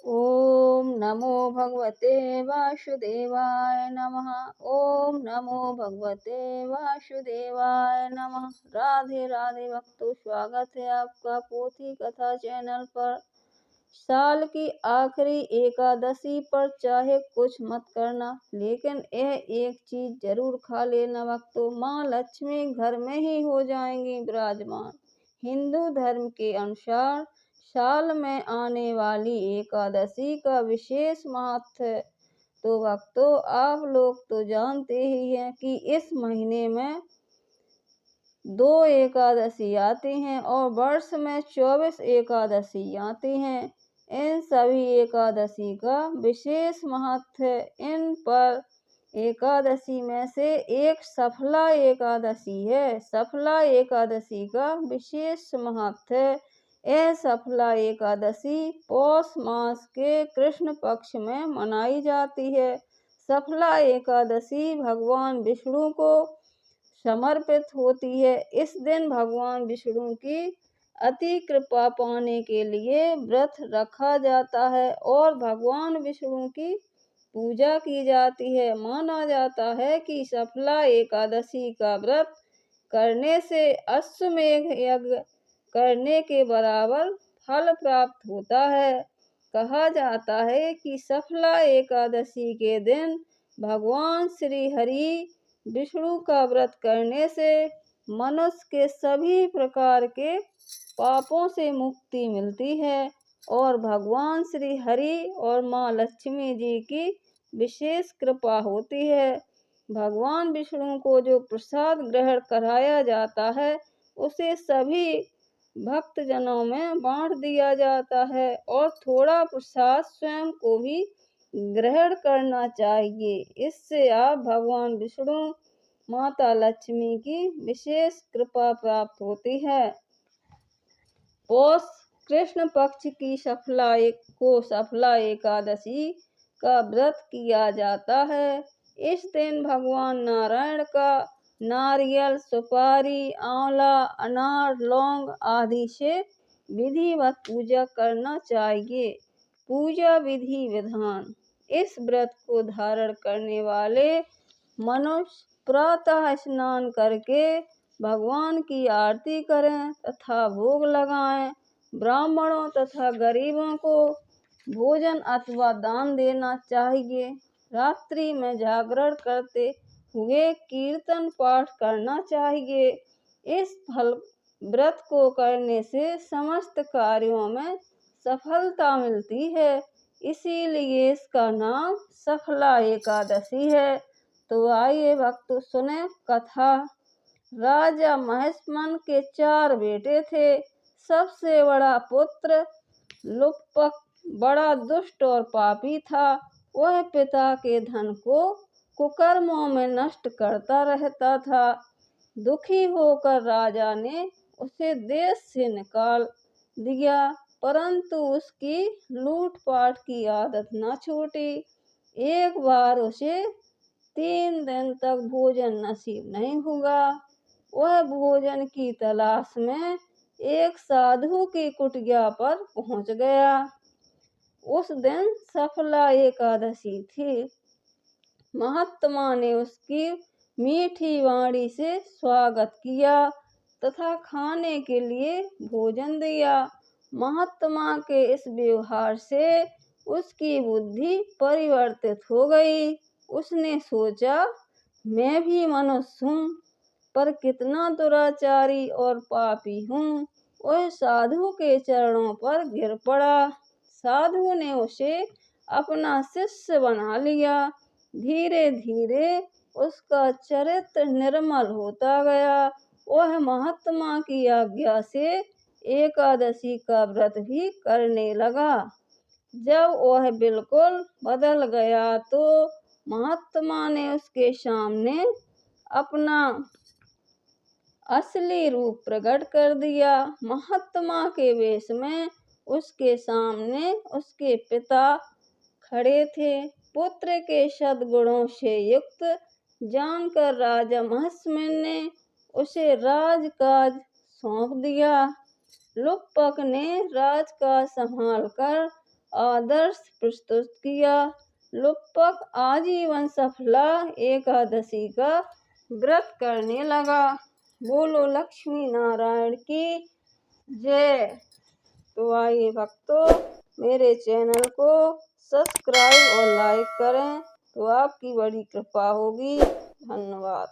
ओम नमो भगवते वासुदेवाय नमः। ओम नमो भगवते वासुदेवाय नमः। राधे राधे भक्तों, स्वागत है आपका पोथी कथा चैनल पर। साल की आखिरी एकादशी पर चाहे कुछ मत करना, लेकिन यह एक चीज जरूर खा लेना भक्तों, माँ लक्ष्मी घर में ही हो जाएंगी विराजमान। हिंदू धर्म के अनुसार साल में आने वाली एकादशी का विशेष महत्व है। तो भक्तों, आप लोग तो जानते ही हैं कि इस महीने में 2 एकादशी आती हैं और वर्ष में 24 एकादशी आती हैं। इन सभी एकादशी का विशेष महत्व है। इन पर एकादशी में से एक सफला एकादशी है। सफला एकादशी का विशेष महत्व है। यह सफला एकादशी पौष मास के कृष्ण पक्ष में मनाई जाती है। सफला एकादशी भगवान विष्णु को समर्पित होती है। इस दिन भगवान विष्णु की अति कृपा पाने के लिए व्रत रखा जाता है और भगवान विष्णु की पूजा की जाती है। माना जाता है कि सफला एकादशी का व्रत करने से अश्वमेध यज्ञ करने के बराबर फल प्राप्त होता है। कहा जाता है कि सफला एकादशी के दिन भगवान श्री हरि विष्णु का व्रत करने से मनुष्य के सभी प्रकार के पापों से मुक्ति मिलती है और भगवान श्री हरि और माँ लक्ष्मी जी की विशेष कृपा होती है। भगवान विष्णु को जो प्रसाद ग्रहण कराया जाता है उसे सभी भक्त जनों में बांट दिया जाता है और थोड़ा प्रसाद स्वयं को भी ग्रहण करना चाहिए। इससे आप भगवान विष्णु माता लक्ष्मी की विशेष कृपा प्राप्त होती है। पौष कृष्ण पक्ष की सफला एकादशी का व्रत किया जाता है। इस दिन भगवान नारायण का नारियल, सुपारी, आंवला, अनार, लौंग आदि से विधिवत पूजा करना चाहिए। पूजा विधि विधान। इस व्रत को धारण करने वाले मनुष्य प्रातः स्नान करके भगवान की आरती करें तथा भोग लगाएं। ब्राह्मणों तथा गरीबों को भोजन अथवा दान देना चाहिए। रात्रि में जागरण करते हुए कीर्तन पाठ करना चाहिए। इस फल व्रत को करने से समस्त कार्यों में सफलता मिलती है, इसीलिए इसका नाम सफला एकादशी है। तो आइए भक्तों सुने कथा। राजा महेशमन के 4 बेटे थे। सबसे बड़ा पुत्र लुप्पक बड़ा दुष्ट और पापी था। वह पिता के धन को कुकर्मों में नष्ट करता रहता था। दुखी होकर राजा ने उसे देश से निकाल दिया, परंतु उसकी लूटपाट की आदत न छूटी। एक बार उसे 3 दिन तक भोजन नसीब नहीं हुआ। वह भोजन की तलाश में एक साधु की कुटिया पर पहुंच गया। उस दिन सफला एकादशी थी। महात्मा ने उसकी मीठी वाणी से स्वागत किया तथा खाने के लिए भोजन दिया। महात्मा के इस व्यवहार से उसकी बुद्धि परिवर्तित हो गई। उसने सोचा, मैं भी मनुष्य हूँ, पर कितना दुराचारी और पापी हूँ। वह साधु के चरणों पर गिर पड़ा। साधु ने उसे अपना शिष्य बना लिया। धीरे धीरे उसका चरित्र निर्मल होता गया। वह महात्मा की आज्ञा से एकादशी का व्रत भी करने लगा। जब वह बिल्कुल बदल गया तो महात्मा ने उसके सामने अपना असली रूप प्रकट कर दिया। महात्मा के वेश में उसके सामने उसके पिता खड़े थे। पुत्र के सद्गुणों से युक्त जानकर राजा महेशमन ने उसे राजकाज सौंप दिया। लुप्पक ने राजकाज संभालकर आदर्श प्रस्तुत किया। लुप्पक आजीवन सफला एकादशी का व्रत करने लगा। बोलो लक्ष्मी नारायण की जय। तो आइए भक्तों, मेरे चैनल को सब्सक्राइब और लाइक करें तो आपकी बड़ी कृपा होगी। धन्यवाद।